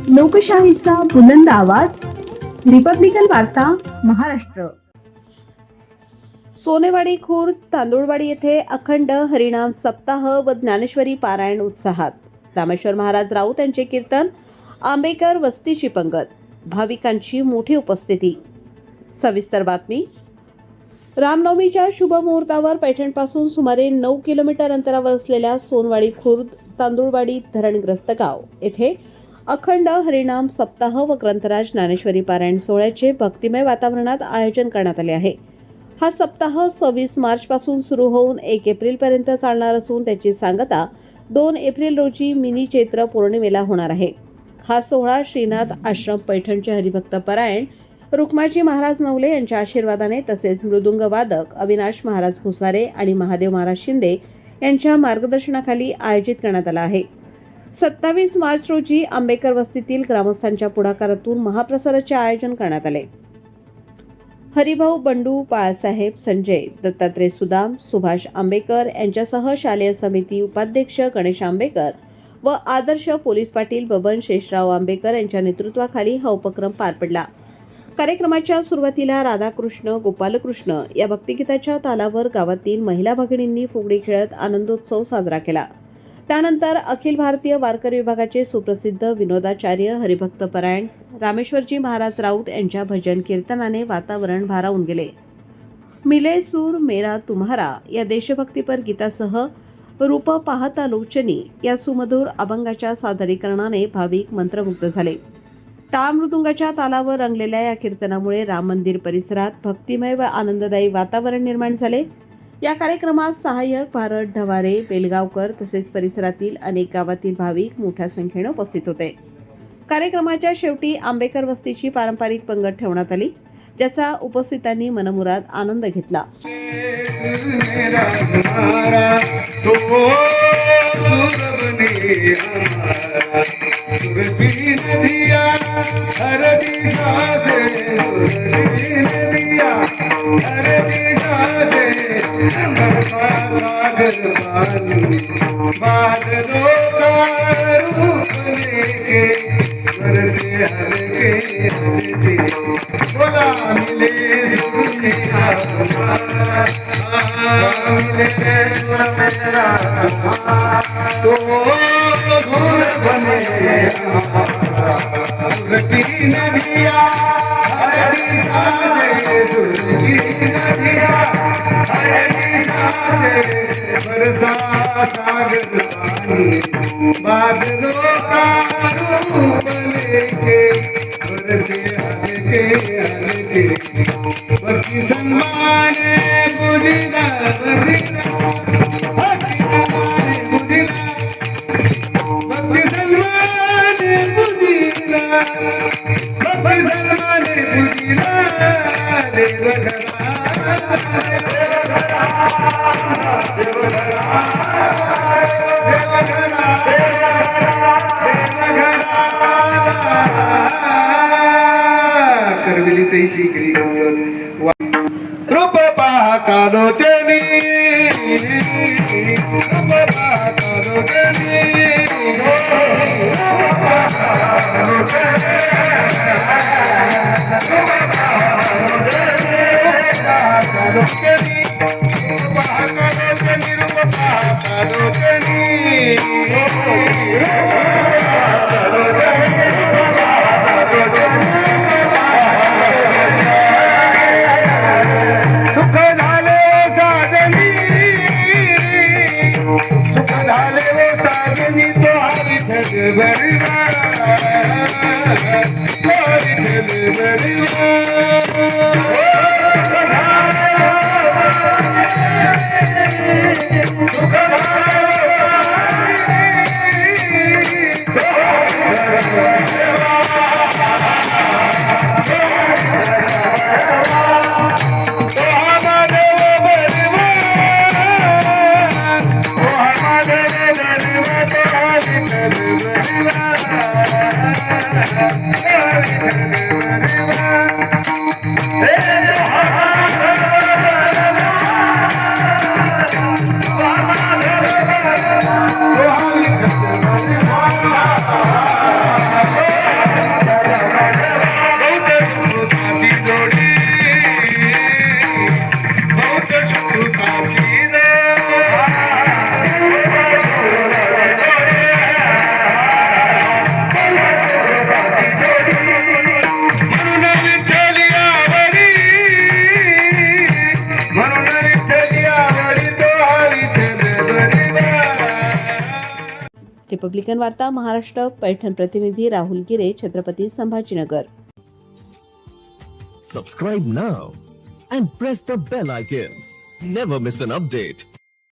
लोकशाहीचा बुलंद आवाज, रिपब्लिकन वार्ता, महाराष्ट्र. सोनेवाडी खुर्द तांदूळवाडी येथे अखंड हरिनाम सप्ताह व ज्ञानेश्वरी पारायण उत्साहात. रामेश्वर महाराज राऊत यांचे कीर्तन, आंबेकर वस्तीची पंगत, भाविकांची मोठी उपस्थिती. सविस्तर बातमी. रामनवमीच्या शुभ मुहूर्तावर पैठणपासून सुमारे 9 किलोमीटर अंतरावर असलेल्या सोनवाडी खुर्द तांदूळवाडी धरणग्रस्त गाव येथे अखंड हरिनाम सप्ताह व ग्रंथराज ज्ञानेश्वरी पारायण सोहळ्याचे भक्तिमय वातावरणात आयोजन करण्यात आले आहे. हा सप्ताह 26 मार्च पासून सुरू होऊन 1 एप्रिल पर्यंत चालणार असून त्याची सांगता 2 एप्रिल रोजी मिनी चैत्र पौर्णिमेला होणार आहे. हा सोहळा श्रीनाथ आश्रम पैठणचे हरिभक्त परायण रुक्माजी महाराज नवले यांच्या आशीर्वादाने तसेच मृदुंग वादक अविनाश महाराज भुसारे आणि महादेव महाराज शिंदे यांच्या मार्गदर्शनाखाली आयोजित करण्यात आला आहे. 27 मार्च रोजी आंबेकर वस्तीतील ग्रामस्थांच्या पुढाकारातून महाप्रसादाचे आयोजन करण्यात आले. हरिभाऊ बंडू बाळासाहेब संजय, दत्तात्रय सुदाम, सुभाष आंबेकर यांच्यासह शालेय समिती उपाध्यक्ष गणेश आंबेकर व आदर्श पोलीस पाटील बबन शेषराव आंबेकर यांच्या नेतृत्वाखाली हा उपक्रम पार पडला. कार्यक्रमाच्या सुरुवातीला राधाकृष्ण गोपालकृष्ण या भक्तिगीताच्या तालावर गावातील महिला भगिनींनी फुगडी खेळत आनंदोत्सव साजरा केला. त्यानंतर अखिल भारतीय वारकरी विभागाचे सुप्रसिद्ध विनोदाचार्य हरिभक्त परायण रामेश्वरजी महाराज राऊत यांच्या भजन कीर्तनाने वातावरण भारावून गेले. मिले सूर मेरा तुम्हारा या देशभक्तीपर गीतासह रूप पाहता लोचनी या सुमधुर अभंगाच्या सादरीकरणाने भाविक मंत्रमुग्ध झाले. टाळ मृदुंगाच्या तालावर रंगलेल्या या कीर्तनामुळे राम मंदिर परिसरात भक्तिमय व आनंददायी वातावरण निर्माण झाले. या कार्यक्रमात सहाय्यक भारत ढवारे, बेलगावकर तसेच परिसरातील अनेक गावातील भाविक मोठ्या संख्येने उपस्थित होते. कार्यक्रमाच्या शेवटी आंबेकर वस्तीची पारंपरिक पंगत ठेवण्यात आली, ज्याचा उपस्थितांनी मनमुराद आनंद घेतला. करविली तै शिकली रूप पाहता लोचनी, रूप पाहता लोचनी, रिपब्लिकन वार्ता महाराष्ट्र, पैठण प्रतिनिधी राहुल गिरे, Chhatrapati Sambhajinagar. Subscribe now and press the bell icon. Never miss an update.